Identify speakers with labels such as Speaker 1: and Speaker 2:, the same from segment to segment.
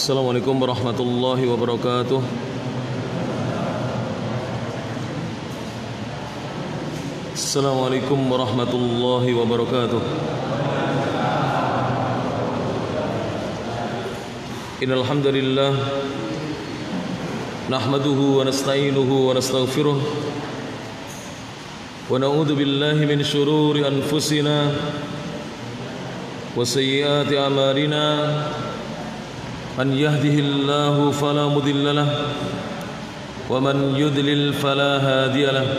Speaker 1: Assalamualaikum warahmatullahi wabarakatuh. Assalamualaikum warahmatullahi wabarakatuh. Innal hamdalillah nahmaduhu wa nasta'inuhu wa nastaghfiruh wa na'udzu billahi min shururi anfusina wa sayyiati a'malina. Man yahdihillahu fala mudilla lahu wa man yudlil fala hadiya lahu.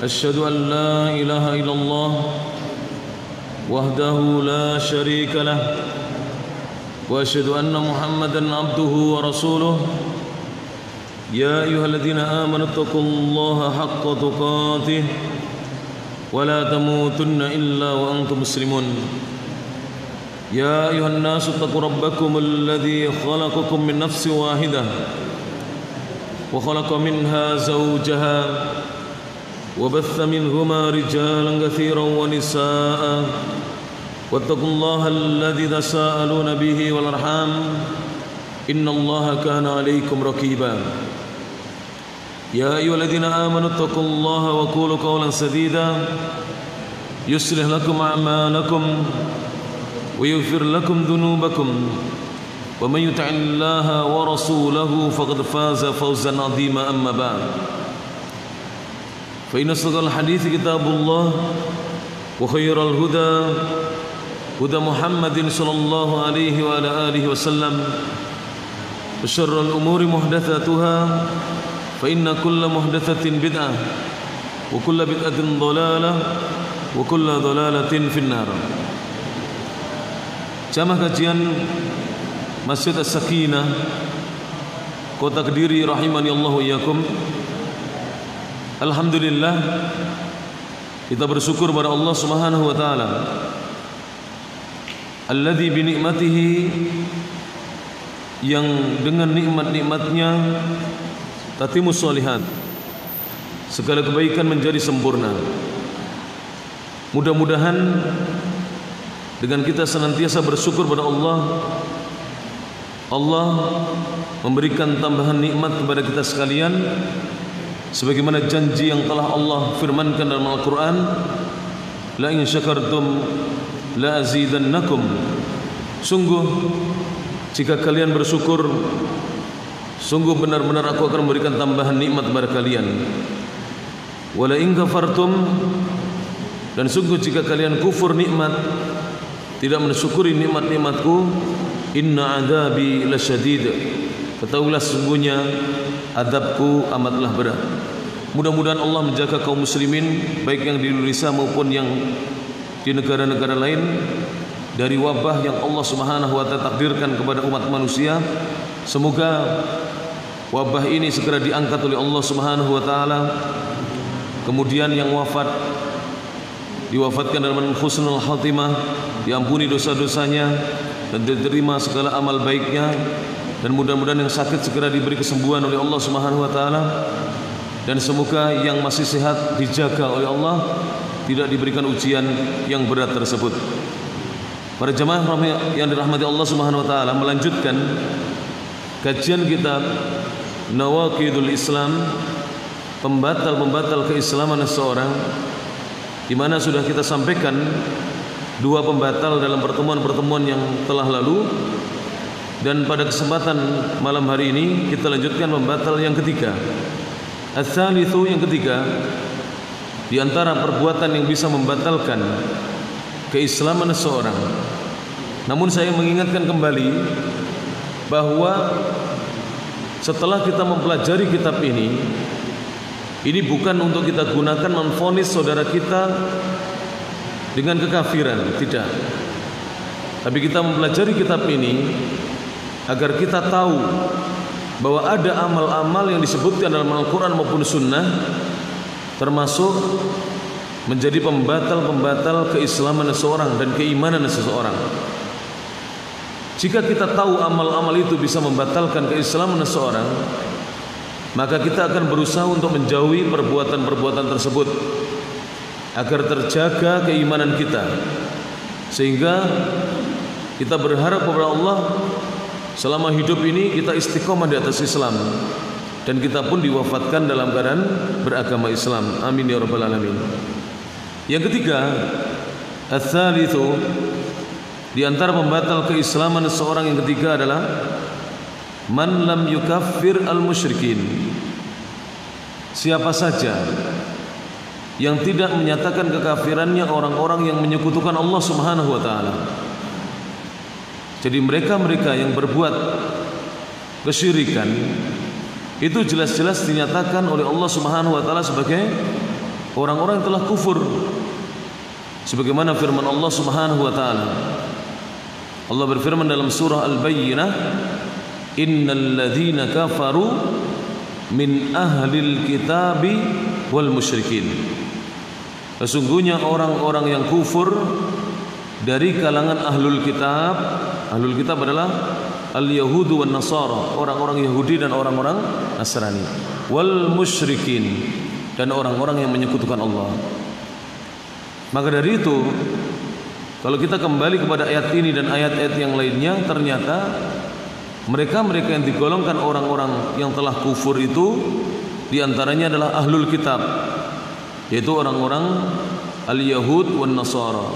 Speaker 1: Asyhadu an la ilaha illallah wahdahu la syarika lah wa asyhadu anna Muhammadan abduhu wa rasuluh. Ya ayyuhalladzina amanu taqullaha haqqa tuqatih wa la tamutunna illa wa antum muslimun. يا أيها الناس اتقوا ربكم الذي خلقكم من نفس واحدة وخلق منها زوجها وبث منهما رجالا كثيرا ونساء واتقوا الله الذي تساءلون به والأرحام إن الله كان عليكم رقيبا. يا أيها الذين آمنوا اتقوا الله وقولوا قولا سديدا يصلح لكم أعمالكم ويغفر لكم ذنوبكم ومن يطع الله ورسوله فقد فاز فوزا عظيما. أما بعد فإن أصدق الحديث كتاب الله وخير الهدى هدى محمد صلى الله عليه وعلى آله وسلم وشر الأمور محدثاتها فإن كل محدثة بدعة وكل بدعة ضلالة وكل ضلالة في النار. Jamaah kajian Masjid As-Sakinah Kota Kediri rahimani Allah wa iyyakum. Alhamdulillah, kita bersyukur pada Allah Subhanahu wa taala alladzi bi ni'matihi, yang dengan nikmat-nikmatnya tatimus shalihat, segala kebaikan menjadi sempurna. Mudah-mudahan dengan kita senantiasa bersyukur pada Allah, Allah memberikan tambahan nikmat kepada kita sekalian, sebagaimana janji yang telah Allah firmankan dalam Al-Quran, la in syakartum la azidannakum. Sungguh jika kalian bersyukur, sungguh benar-benar aku akan memberikan tambahan nikmat kepada kalian. Wa la in kafartum, dan sungguh jika kalian kufur nikmat, tidak mensyukuri nikmat-nikmatku, inna adabi lasyadid, ketahuilah sesungguhnya adabku amatlah berat. Mudah-mudahan Allah menjaga kaum muslimin, baik yang di Indonesia maupun yang di negara-negara lain, dari wabah yang Allah Subhanahu wa ta'ala takdirkan kepada umat manusia. Semoga wabah ini segera diangkat oleh Allah Subhanahu wa ta'ala. Kemudian yang wafat diwafatkan dalam husnul khatimah, diampuni dosa-dosanya dan diterima segala amal baiknya, dan mudah-mudahan yang sakit segera diberi kesembuhan oleh Allah Subhanahu wa taala, dan semoga yang masih sehat dijaga oleh Allah, tidak diberikan ujian yang berat tersebut. Para jemaah yang dirahmati Allah Subhanahu wa taala, melanjutkan kajian kitab Nawaqidul Islam, pembatal-pembatal keislaman seseorang, di mana sudah kita sampaikan dua pembatal dalam pertemuan-pertemuan yang telah lalu, dan pada kesempatan malam hari ini kita lanjutkan pembatal yang ketiga. Ats-tsalitsu, yang ketiga di antara perbuatan yang bisa membatalkan keislaman seseorang. Namun saya mengingatkan kembali bahwa setelah kita mempelajari kitab ini bukan untuk kita gunakan memvonis saudara kita dengan kekafiran, tidak. Tapi kita mempelajari kitab ini agar kita tahu bahwa ada amal-amal yang disebutkan dalam Al-Quran maupun Sunnah, termasuk menjadi pembatal-pembatal keislaman seseorang dan keimanan seseorang. Jika kita tahu amal-amal itu bisa membatalkan keislaman seseorang, maka kita akan berusaha untuk menjauhi perbuatan-perbuatan tersebut agar terjaga keimanan kita, sehingga kita berharap kepada Allah selama hidup ini kita istiqomah di atas Islam, dan kita pun diwafatkan dalam keadaan beragama Islam. Amin ya rabbal alamin. Yang ketiga, ats-tsalitsu, di antara pembatal keislaman seseorang yang ketiga adalah man lam yukaffir al-musyrikin. Siapa saja yang tidak menyatakan kekafirannya orang-orang yang menyekutukan Allah Subhanahu wa taala. Jadi mereka-mereka yang berbuat kesyirikan itu jelas-jelas dinyatakan oleh Allah Subhanahu wa taala sebagai orang-orang yang telah kufur. Sebagaimana firman Allah Subhanahu wa taala. Allah berfirman dalam surah Al-Bayyinah, "Innal ladzina kafaru min ahlil kitabi wal musyrikin." Sesungguhnya orang-orang yang kufur dari kalangan ahlul kitab. Ahlul kitab adalah al-yahudu wan nasara, orang-orang Yahudi dan orang-orang Nasrani. Wal musyrikin, dan orang-orang yang menyekutukan Allah. Maka dari itu, kalau kita kembali kepada ayat ini dan ayat-ayat yang lainnya, ternyata mereka-mereka yang digolongkan orang-orang yang telah kufur itu diantaranya adalah ahlul kitab, yaitu orang-orang al-yahud wan nasara,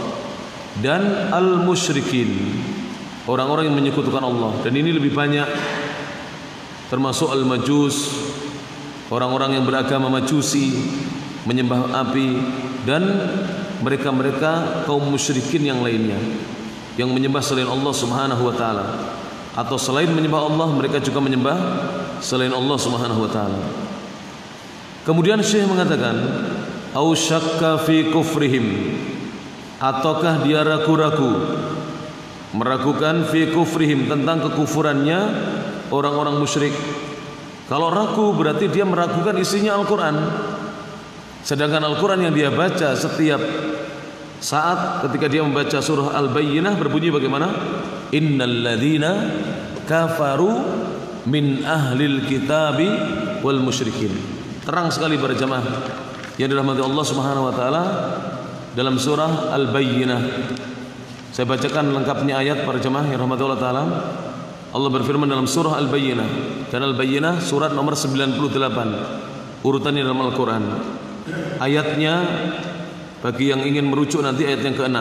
Speaker 1: dan al-musyrikin, orang-orang yang menyekutukan Allah. Dan ini lebih banyak, termasuk al-majus, orang-orang yang beragama majusi, menyembah api, dan mereka-mereka kaum musyrikin yang lainnya yang menyembah selain Allah Subhanahu wa taala, atau selain menyembah Allah mereka juga menyembah selain Allah Subhanahu wa taala. Kemudian Syekh mengatakan, au syakka fi kufrihim, ataukah dia ragu-ragu, meragukan fi kufrihim, tentang kekufurannya orang-orang musyrik. Kalau ragu berarti dia meragukan isinya Al-Quran. Sedangkan Al-Quran yang dia baca setiap saat ketika dia membaca surah Al-Bayyinah berbunyi bagaimana? Innal ladzina kafaru min ahlil kitabi wal musyrikin. Terang sekali para jamaah yang dirahmati Allah Subhanahu wa taala dalam surah Al-Bayyinah. Saya bacakan lengkapnya ayat para jamaah yang dirahmati Allah taala. Allah berfirman dalam surah Al-Bayyinah, dan Al-Bayyinah surat nomor 98 urutannya dalam Al-Quran. Ayatnya bagi yang ingin merujuk nanti ayat yang ke-6.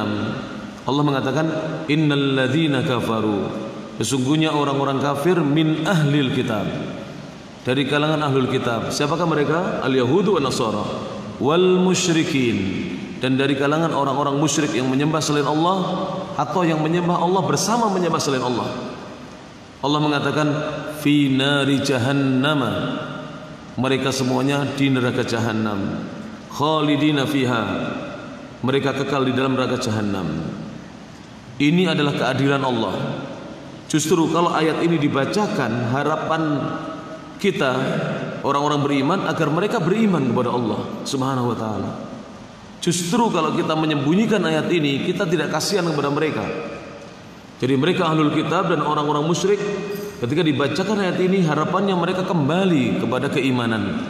Speaker 1: Allah mengatakan innal ladzina kafaru, sesungguhnya orang-orang kafir min ahlil kitab, dari kalangan ahlul kitab. Siapakah mereka? Al-yahudu wan nasara wal musyrikin, dan dari kalangan orang-orang musyrik yang menyembah selain Allah atau yang menyembah Allah bersama menyembah selain Allah. Allah mengatakan fi nari jahannama, mereka semuanya di neraka jahanam, khalidina fiha, mereka kekal di dalam neraka jahanam. Ini adalah keadilan Allah. Justru kalau ayat ini dibacakan, harapan kita orang-orang beriman agar mereka beriman kepada Allah Subhanahu wa taala. Justru kalau kita menyembunyikan ayat ini, kita tidak kasihan kepada mereka. Jadi mereka ahlul kitab dan orang-orang musyrik, ketika dibacakan ayat ini, harapannya mereka kembali kepada keimanan,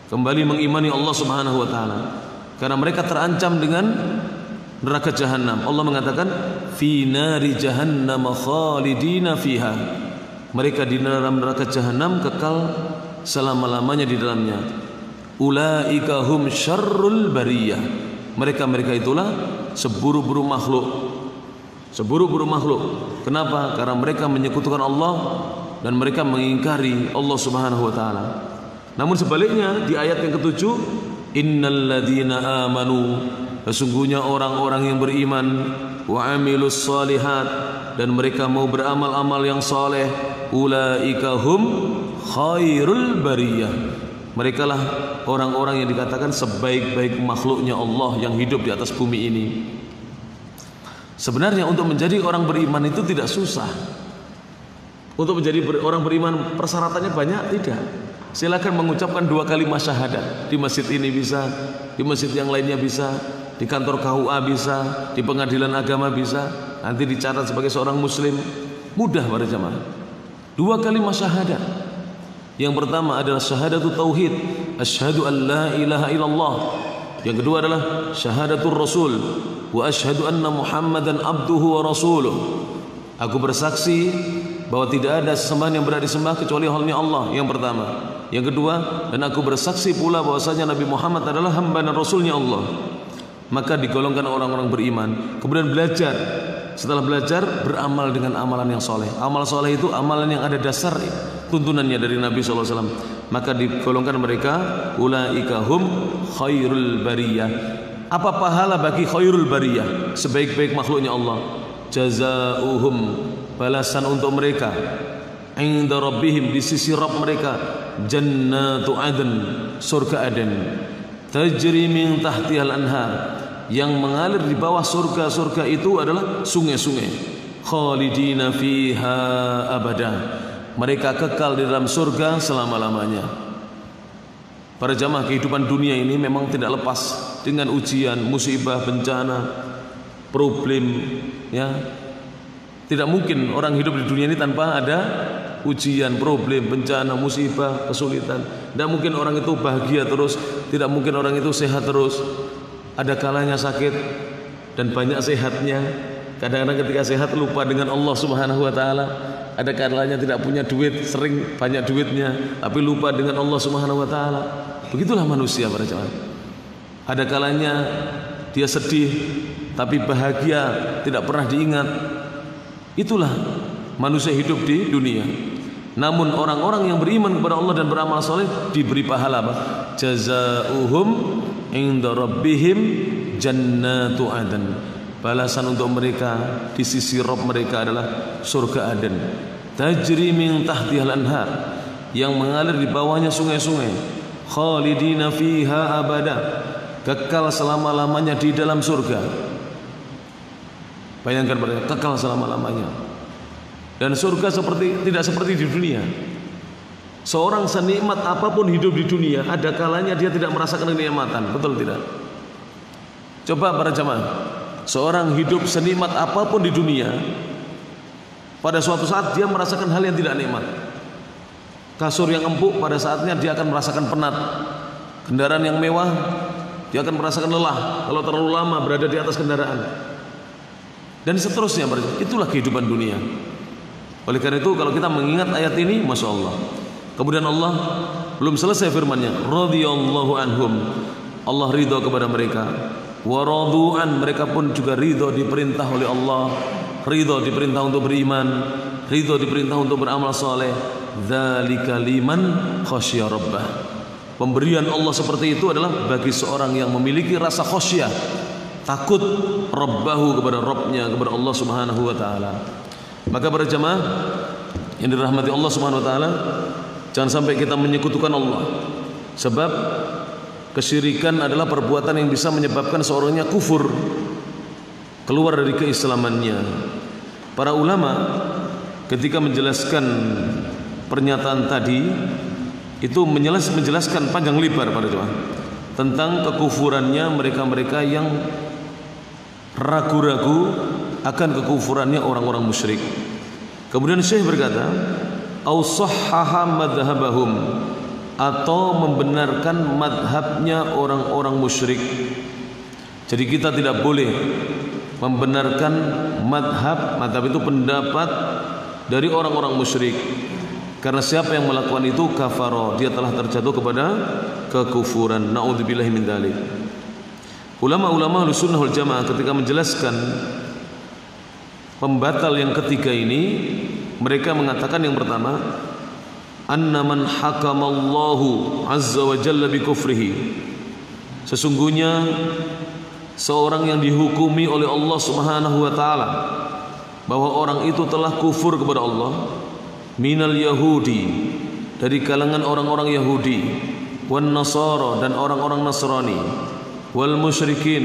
Speaker 1: kembali mengimani Allah Subhanahu wa taala, karena mereka terancam dengan neraka jahanam. Allah mengatakan fi nari jahannam khalidina fiha, mereka di dalam neraka jahanam kekal selama-lamanya di dalamnya. Ulaika hum syarrul bariyah, mereka-mereka itulah seburuk-buruk makhluk. Seburuk-buruk makhluk. Kenapa? Karena mereka menyekutukan Allah dan mereka mengingkari Allah Subhanahu wa taala. Namun sebaliknya di ayat yang ke-7, innal ladzina amanu, sesungguhnya orang-orang yang beriman, wa amilus shalihat, dan mereka mau beramal-amal yang saleh, ulaika hum khairul bariyah, mereka lah orang-orang yang dikatakan sebaik-baik makhluknya Allah yang hidup di atas bumi ini. Sebenarnya untuk menjadi orang beriman itu tidak susah. Untuk menjadi orang beriman persyaratannya banyak? Tidak. Silakan mengucapkan 2 kalimat syahadat. Di masjid ini bisa, di masjid yang lainnya bisa, di kantor KUA bisa, di pengadilan agama bisa. Nanti dicatat sebagai seorang muslim. Mudah para jamaah. 2 kalimat syahadat. Yang pertama adalah syahadatul tauhid, asyhadu an la ilaha illallah. Yang kedua adalah syahadatul rasul, wa asyhadu anna Muhammadan abduhu wa rasuluh. Aku bersaksi bahwa tidak ada sesembahan yang berhak disembah kecuali hanya Allah, yang pertama. Yang kedua, dan aku bersaksi pula bahwasanya Nabi Muhammad adalah hamba dan rasulnya Allah. Maka digolongkan orang-orang beriman. Kemudian belajar. Setelah belajar, beramal dengan amalan yang soleh. Amal soleh itu amalan yang ada dasar tuntunannya dari Nabi SAW. Maka digolongkan mereka ulaika hum khairul bariyah. Apa pahala bagi khairul bariyah, sebaik-baik makhluknya Allah? Jazaohum, balasan untuk mereka, inda rabbihim, di sisi Rabb mereka, jannatu adn, surga Aden, tajri min tahtihal anhar, yang mengalir di bawah surga-surga itu adalah sungai-sungai, khalidina fiha abada, mereka kekal di dalam surga selama-lamanya. Para jamaah, kehidupan dunia ini memang tidak lepas dengan ujian, musibah, bencana, problem, ya. Tidak mungkin orang hidup di dunia ini tanpa ada ujian, problem, bencana, musibah, kesulitan. Tidak mungkin orang itu bahagia terus, tidak mungkin orang itu sehat terus. Ada kalanya sakit dan banyak sehatnya. Kadang-kadang ketika sehat lupa dengan Allah Subhanahu wa taala. Ada kalanya tidak punya duit, sering banyak duitnya tapi lupa dengan Allah Subhanahu wa taala. Begitulah manusia, para jemaah. Ada kalanya dia sedih tapi bahagia tidak pernah diingat. Itulah manusia hidup di dunia. Namun orang-orang yang beriman kepada Allah dan beramal soleh diberi pahala apa? Jazaohum inda rabbihim jannatu adn. Balasan untuk mereka di sisi Rabb mereka adalah surga Aden. Tajri min tahtihal anhar, yang mengalir di bawahnya sungai-sungai. Khalidina fiha abada, kekal selama-lamanya di dalam surga. Bayangkan mereka kekal selama-lamanya. Dan surga tidak seperti di dunia. Seorang senikmat apapun hidup di dunia, ada kalanya dia tidak merasakan kenikmatan. Betul tidak? Coba para jamaah, seorang hidup senikmat apapun di dunia, pada suatu saat dia merasakan hal yang tidak nikmat. Kasur yang empuk, pada saatnya dia akan merasakan penat. Kendaraan yang mewah, dia akan merasakan lelah kalau terlalu lama berada di atas kendaraan. Dan seterusnya. Itulah kehidupan dunia. Oleh karena itu kalau kita mengingat ayat ini, Masya Allah. Kemudian Allah belum selesai firman-Nya, radhiyallahu anhum, Allah ridha kepada mereka. Wa radu'an, mereka pun juga ridha, diperintah oleh Allah, ridha diperintah untuk beriman, ridha diperintah untuk beramal soleh. Dzalika liman khasyya rabbah. Pemberian Allah seperti itu adalah bagi seorang yang memiliki rasa khasyah, takut Rabbahu, kepada Rabbnya, kepada Allah Subhanahu wa taala. Maka para jamaah yang dirahmati Allah Subhanahu wa taala, jangan sampai kita menyekutukan Allah. Sebab kesyirikan adalah perbuatan yang bisa menyebabkan seorangnya kufur, keluar dari keislamannya. Para ulama ketika menjelaskan pernyataan tadi itu menjelaskan panjang lebar pada jemaah tentang kekufurannya mereka-mereka yang ragu-ragu akan kekufurannya orang-orang musyrik. Kemudian Syekh berkata, au sahhaha madhhabahum, atau membenarkan madhabnya orang-orang musyrik. Jadi kita tidak boleh membenarkan madhab itu pendapat dari orang-orang musyrik, karena siapa yang melakukan itu kafaro, dia telah terjatuh kepada kekufuran. Na'udzubillahi min dzalik. Ulama-ulama Ahlussunnah wal Jamaah ketika menjelaskan pembatal yang ketiga ini, mereka mengatakan yang pertama, anna man hakamallahu azza wa jalla bi kufrihi, sesungguhnya seorang yang dihukumi oleh Allah Subhanahu wa taala bahwa orang itu telah kufur kepada Allah, minal yahudi, dari kalangan orang-orang Yahudi, wan nasara, dan orang-orang Nasrani, wal musyrikin,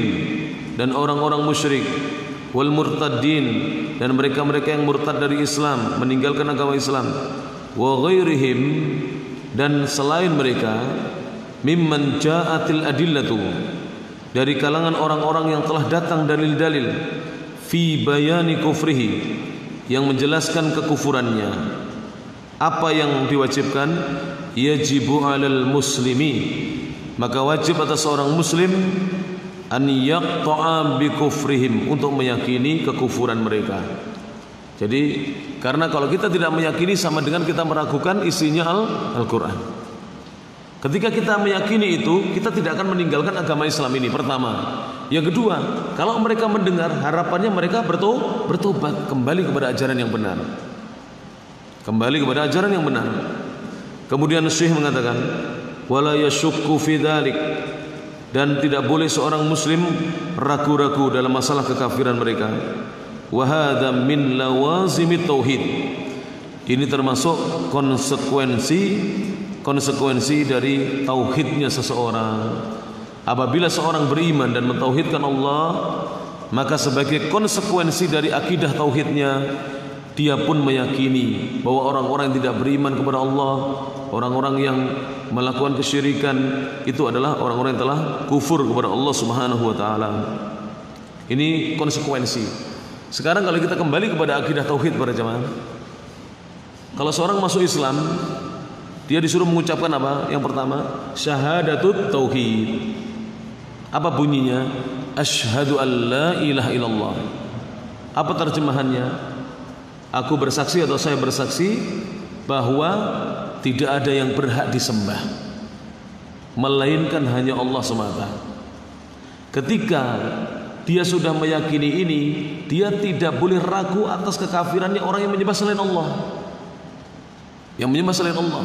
Speaker 1: dan orang-orang musyrik, wal murtaddin, dan mereka-mereka yang murtad dari Islam, meninggalkan agama Islam, wa ghairihim, dan selain mereka, mimman ja'atil adillatu, dari kalangan orang-orang yang telah datang dalil-dalil, fi bayani kufrihi, yang menjelaskan kekufurannya. Apa yang diwajibkan? Yajibu 'alal muslimi, maka wajib atas seorang muslim an yaqta'a bi kufrihim, untuk meyakini kekufuran mereka. Jadi karena kalau kita tidak meyakini sama dengan kita meragukan isinya Al-Quran. Ketika kita meyakini itu, kita tidak akan meninggalkan agama Islam ini. Pertama. Yang kedua, kalau mereka mendengar, harapannya mereka bertobat, kembali kepada ajaran yang benar. Kembali kepada ajaran yang benar. Kemudian Syekh mengatakan, wala yashukku fi dzalik, dan tidak boleh seorang muslim ragu-ragu dalam masalah kekafiran mereka. Wa hadza min lawazimit tauhid. Ini termasuk konsekuensi dari tauhidnya seseorang. Apabila seorang beriman dan mentauhidkan Allah, maka sebagai konsekuensi dari akidah tauhidnya, dia pun meyakini bahwa orang-orang yang tidak beriman kepada Allah, orang-orang yang melakukan kesyirikan, itu adalah orang-orang yang telah kufur kepada Allah Subhanahu wa taala. Ini konsekuensi. Sekarang kalau kita kembali kepada akidah tauhid para jamaah, kalau seorang masuk Islam, dia disuruh mengucapkan apa? Yang pertama, syahadatut tauhid. Apa bunyinya? Asyhadu an la ilaha illallah. Apa terjemahannya? Aku bersaksi atau saya bersaksi bahwa tidak ada yang berhak disembah melainkan hanya Allah semata. Ketika dia sudah meyakini ini, dia tidak boleh ragu atas kekafirannya orang yang menyembah selain Allah. Yang menyembah selain Allah,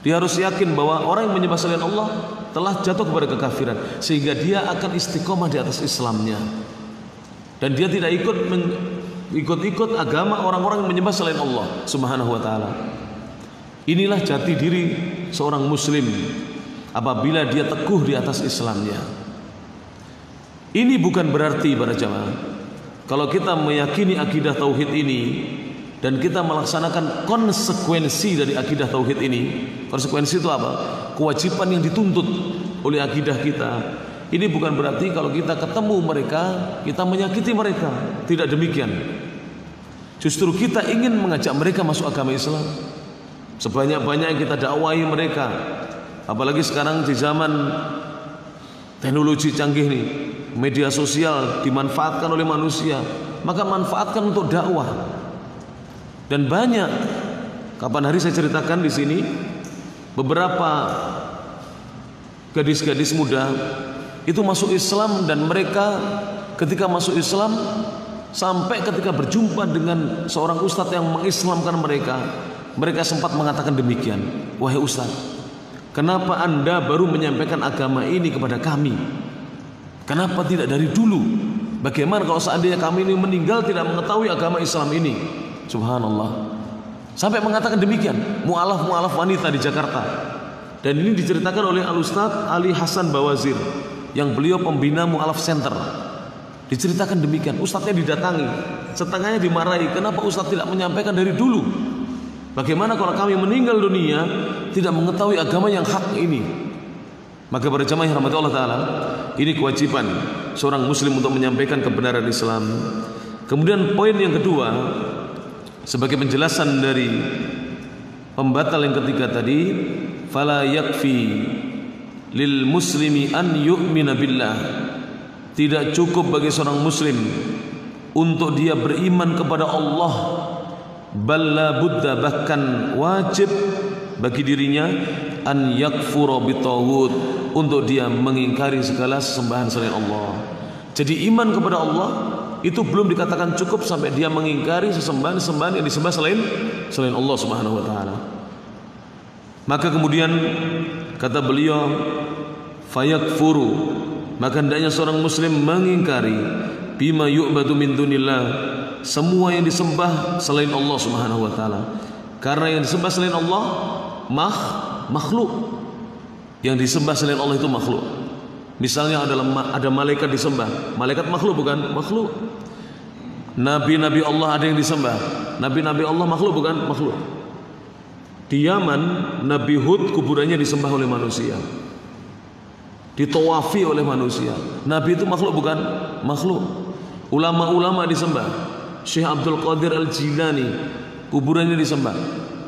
Speaker 1: dia harus yakin bahwa orang yang menyembah selain Allah telah jatuh kepada kekafiran, sehingga dia akan istiqomah di atas Islamnya, dan dia tidak ikut agama orang-orang yang menyembah selain Allah Subhanahu wa taala. Inilah jati diri seorang muslim apabila dia teguh di atas Islamnya. Ini bukan berarti para jamaah, kalau kita meyakini akidah tauhid ini dan kita melaksanakan konsekuensi dari akidah tauhid ini. Konsekuensi itu apa? Kewajiban yang dituntut oleh akidah kita. Ini bukan berarti kalau kita ketemu mereka, kita menyakiti mereka. Tidak demikian. Justru kita ingin mengajak mereka masuk agama Islam. Sebanyak-banyak yang kita dakwahi mereka. Apalagi sekarang di zaman teknologi canggih nih, media sosial dimanfaatkan oleh manusia, maka manfaatkan untuk dakwah. Dan banyak, kapan hari saya ceritakan di sini, beberapa gadis-gadis muda itu masuk Islam, dan mereka ketika masuk Islam, sampai ketika berjumpa dengan seorang ustadz yang mengislamkan mereka, mereka sempat mengatakan demikian, wahai ustadz, kenapa anda baru menyampaikan agama ini kepada kami? Kenapa tidak dari dulu? Bagaimana kalau seandainya kami ini meninggal tidak mengetahui agama Islam ini? Subhanallah. Sampai mengatakan demikian, mu'alaf wanita di Jakarta. Dan ini diceritakan oleh Al-Ustadz Ali Hasan Bawazir, yang beliau pembina mu'alaf center. Diceritakan demikian, ustadznya didatangi, setengahnya dimarahi, kenapa ustadz tidak menyampaikan dari dulu? Bagaimana kalau kami meninggal dunia tidak mengetahui agama yang hak ini? Maka para jamaah yang rahmati Allah taala, ini kewajiban seorang muslim untuk menyampaikan kebenaran Islam. Kemudian poin yang kedua, sebagai penjelasan dari pembatal yang ketiga tadi, fala yakfi lil muslimi an yu'mina billah. Tidak cukup bagi seorang muslim untuk dia beriman kepada Allah, bal la budda, bahkan wajib bagi dirinya an yakfura bitaghut, untuk dia mengingkari segala sesembahan selain Allah. Jadi iman kepada Allah itu belum dikatakan cukup sampai dia mengingkari sesembahan-sesembahan yang disembah selain Allah Subhanahu wa taala. Maka kemudian kata beliau, fayakfuru, maka hendaknya seorang muslim mengingkari bima yu'badu min dunillah, semua yang disembah selain Allah Subhanahu wa taala. Karena yang disembah selain Allah makhluk. Yang disembah selain Allah itu makhluk. Misalnya ada malaikat disembah, malaikat makhluk bukan? Makhluk. Nabi-nabi Allah ada yang disembah, nabi-nabi Allah makhluk bukan? Makhluk. Di Yaman, Nabi Hud kuburannya disembah oleh manusia, ditawafi oleh manusia. Nabi itu makhluk bukan? Makhluk. Ulama-ulama disembah. Syekh Abdul Qadir Al-Jilani kuburannya disembah.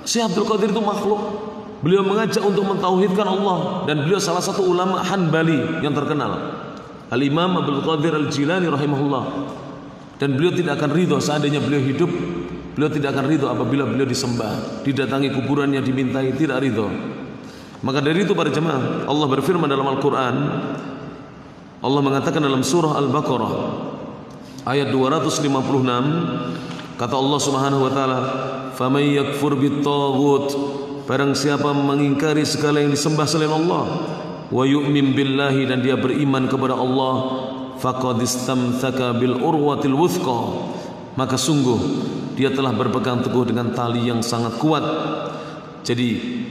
Speaker 1: Syekh Abdul Qadir itu makhluk. Beliau mengajak untuk mentauhidkan Allah, dan beliau salah satu ulama Hanbali yang terkenal, Al-Imam Abdul Qadir Al-Jilani rahimahullah. Dan beliau tidak akan ridho seandainya beliau hidup Beliau tidak akan ridho apabila beliau disembah, didatangi kuburannya, dimintai, tidak ridho. Maka dari itu para jemaah, Allah berfirman dalam Al-Quran. Allah mengatakan dalam surah Al-Baqarah ayat 256, kata Allah Subhanahu wa taala, "Faman yakfur bit-taghut," barang siapa mengingkari segala yang disembah selain Allah, wa yu'min billahi, dan dia beriman kepada Allah, faqad istamsaka bil urwatil wuthqa, maka sungguh dia telah berpegang teguh dengan tali yang sangat kuat. Jadi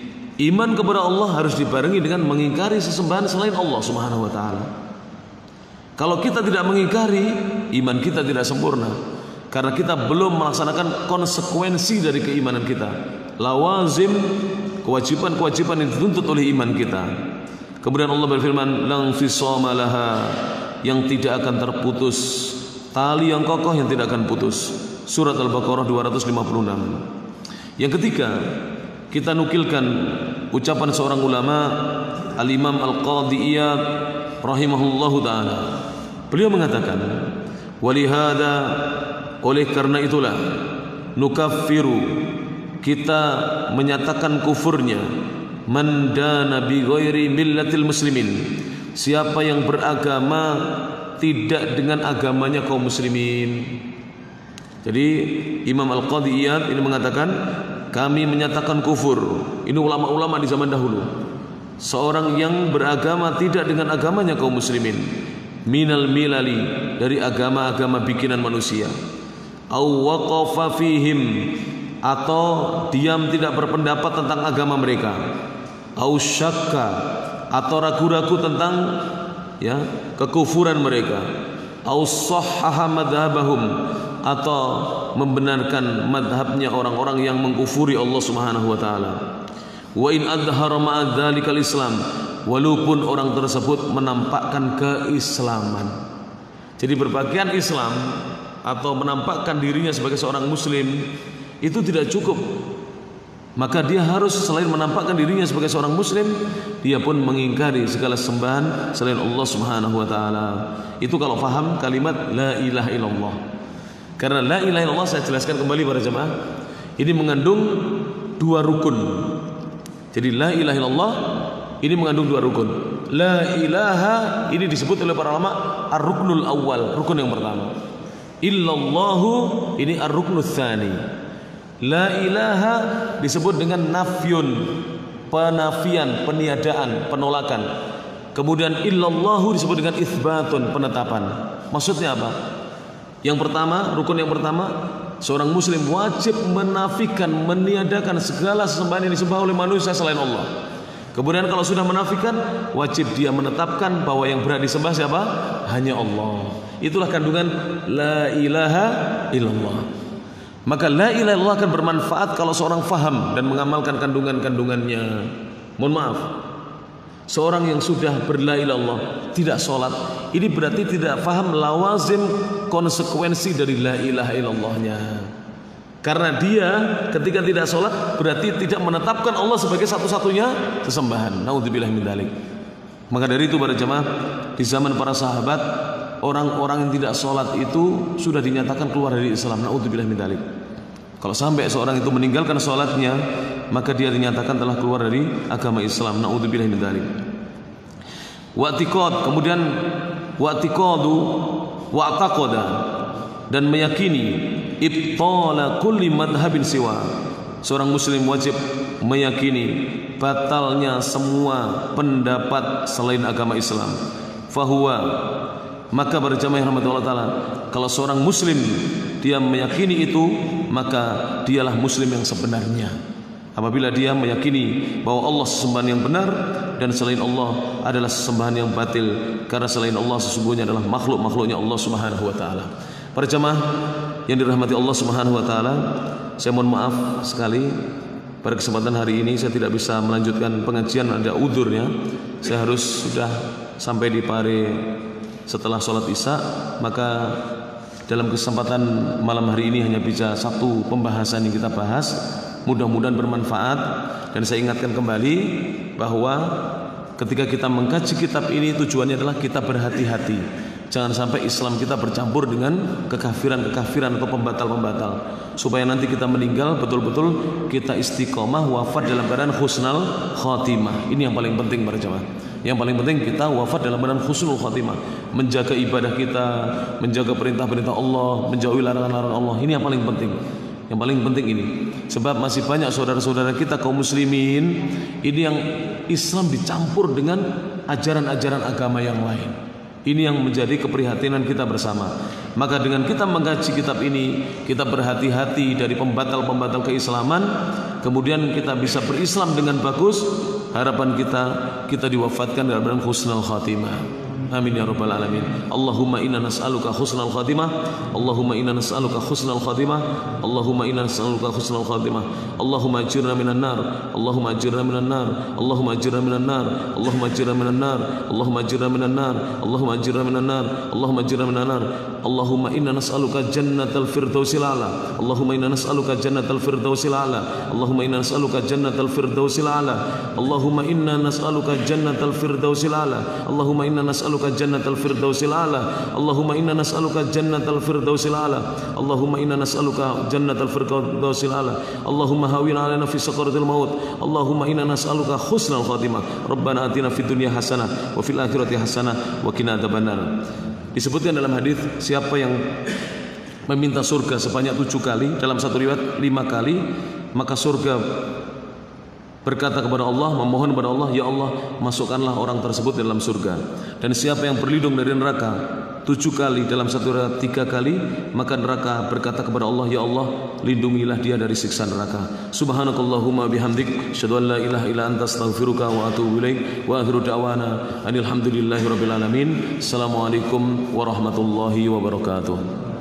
Speaker 1: iman kepada Allah harus dibarengi dengan mengingkari sesembahan selain Allah Subhanahu wa taala. Kalau kita tidak mengingkari, iman kita tidak sempurna, karena kita belum melaksanakan konsekuensi dari keimanan kita, lawazim, kewajiban-kewajiban yang dituntut oleh iman kita. Kemudian Allah berfirman, "Lang fisama laha," yang tidak akan terputus, tali yang kokoh yang tidak akan putus. Surat Al-Baqarah 256. Yang ketiga, kita nukilkan ucapan seorang ulama, Al-Imam Al-Qadhi Iyad rahimahullahu ta'ala. Beliau mengatakan, walihada, oleh karena itulah, nukaffiru, kita menyatakan kufurnya, man dana bi ghairi millatil muslimin, siapa yang beragama tidak dengan agamanya kaum muslimin. Jadi Imam Al-Qadhi Iyad ini mengatakan, kami menyatakan kufur, ini ulama-ulama di zaman dahulu, seorang yang beragama tidak dengan agamanya kaum muslimin, minal milali, dari agama-agama bikinan manusia, au waqafa fihim, atau diam tidak berpendapat tentang agama mereka, au syakka, atau ragu-ragu tentang kekufuran mereka, au sahhaha madhabahum, atau membenarkan madhabnya orang-orang yang mengkufuri Allah Subhanahu wa taala. Wa in adhara ma'a dzalikal Islam, walaupun orang tersebut menampakkan keislaman. Jadi berpakaian Islam atau menampakkan dirinya sebagai seorang muslim itu tidak cukup. Maka dia harus selain menampakkan dirinya sebagai seorang muslim, dia pun mengingkari segala sembahan selain Allah Subhanahu wa taala. Itu kalau paham kalimat la ilaha illallah. Karena la ilaha illallah, saya jelaskan kembali para jemaah, ini mengandung dua rukun. Jadi la ilaha illallah ini mengandung dua rukun. La ilaha ini disebut oleh para ulama ar-ruknul awal, rukun yang pertama. Illallahu ini ar-ruknul tsani. La ilaha disebut dengan nafyun, penafian, peniadaan, penolakan. Kemudian illallahu disebut dengan itsbatun, penetapan. Maksudnya apa? Yang pertama, rukun yang pertama, seorang muslim wajib menafikan, meniadakan segala sesembahan yang disembah oleh manusia selain Allah. Kemudian kalau sudah menafikan, wajib dia menetapkan bahwa yang berhak disembah siapa? Hanya Allah. Itulah kandungan la ilaha illallah. Maka la ilaha illallah akan bermanfaat kalau seorang faham dan mengamalkan kandungan-kandungannya. Mohon maaf, seorang yang sudah berla ilaha illallah tidak sholat, ini berarti tidak faham lawazim, konsekuensi dari la ilaha illallahnya. Karena dia ketika tidak sholat berarti tidak menetapkan Allah sebagai satu-satunya sesembahan. Naudzubillah min dzalik. Maka dari itu para jemaah, di zaman para sahabat, orang-orang yang tidak sholat itu sudah dinyatakan keluar dari Islam. Naudzubillah min dzalik. Kalau sampai seorang itu meninggalkan sholatnya, maka dia dinyatakan telah keluar dari agama Islam. Naudzubillah min dzalik. Wa'tiqad, kemudian wa'tiqadu wa'taqada, dan meyakini ibtala kulli madhabin siwa. Seorang muslim wajib meyakini batalnya semua pendapat selain agama Islam. Fahuwa, maka berjamaah rahmatullah taala, kalau seorang muslim dia meyakini itu, maka dialah muslim yang sebenarnya. Apabila dia meyakini bahwa Allah sesembahan yang benar dan selain Allah adalah sesembahan yang batil, karena selain Allah sesungguhnya adalah makhluk-makhluknya Allah Subhanahu wa taala. Para jemaah yang dirahmati Allah Subhanahu wa taala, saya mohon maaf sekali pada kesempatan hari ini saya tidak bisa melanjutkan pengajian, ada udhurnya. Saya harus sudah sampai di Pare setelah sholat Isya. Maka dalam kesempatan malam hari ini hanya bisa satu pembahasan yang kita bahas. Mudah-mudahan bermanfaat, dan saya ingatkan kembali bahwa ketika kita mengkaji kitab ini tujuannya adalah kita berhati-hati. Jangan sampai Islam kita bercampur dengan kekafiran-kekafiran atau pembatal-pembatal, supaya nanti kita meninggal betul-betul kita istiqomah, wafat dalam keadaan husnul khatimah. Ini yang paling penting para jemaah. Yang paling penting kita wafat dalam keadaan husnul khatimah, menjaga ibadah kita, menjaga perintah-perintah Allah, menjauhi larangan-larangan Allah. Ini yang paling penting. Yang paling penting ini, sebab masih banyak saudara-saudara kita kaum muslimin ini yang Islam dicampur dengan ajaran-ajaran agama yang lain. Ini yang menjadi keprihatinan kita bersama. Maka dengan kita mengkaji kitab ini, kita berhati-hati dari pembatal-pembatal keislaman, kemudian kita bisa berislam dengan bagus. Harapan kita diwafatkan dalam husnul khatimah. Amin ya rabbal alamin. Allahumma inna nas'aluka husnal khatimah. Allahumma inna nas'aluka husnal khatimah. Allahumma inna nas'aluka husnal khatimah. Allahumma ajirna minan nar. Allahumma ajirna minan nar. Allahumma ajirna minan nar. Allahumma ajirna minan nar. Allahumma ajirna minan nar. Allahumma ajirna minan nar. Allahumma ajirna minan nar. Allahumma inna nas'aluka jannatal firdausil a'la. Allahumma inna nas'aluka jannatal firdausil a'la. Allahumma inna nas'aluka jannatal firdausil a'la. Allahumma inna nas'aluka jannatal firdausil a'la. Allahumma inna nas'aluka jannatal firdausil a'la. Allahumma inna nas'aluka jannatal firdausil a'la. Allahumma inna nas'aluka jannatal firdausil a'la. Allahumma hawwin 'alaina fi sakaratil maut. Allahumma inna nas'aluka husnal khatimah. Rabbana atina fid dunya hasanah wa fil akhirati hasanah wa qina adzabannar. Disebutkan dalam hadis, siapa yang meminta surga sebanyak 7 kali, dalam satu riwayat 5 kali, maka surga berkata kepada Allah, memohon kepada Allah, ya Allah, masukkanlah orang tersebut dalam surga. Dan siapa yang berlindung dari neraka 7 kali, dalam satu riwayat 3 kali, maka neraka berkata kepada Allah, ya Allah, lindungilah dia dari siksa neraka. Subhanakallahumma bihamdik, asyhadu an la ilaha illa anta, astaghfiruka wa atubu ilaik. Wa akhiru da'wana alhamdulillahi rabbil alamin. Assalamualaikum warahmatullahi wabarakatuh.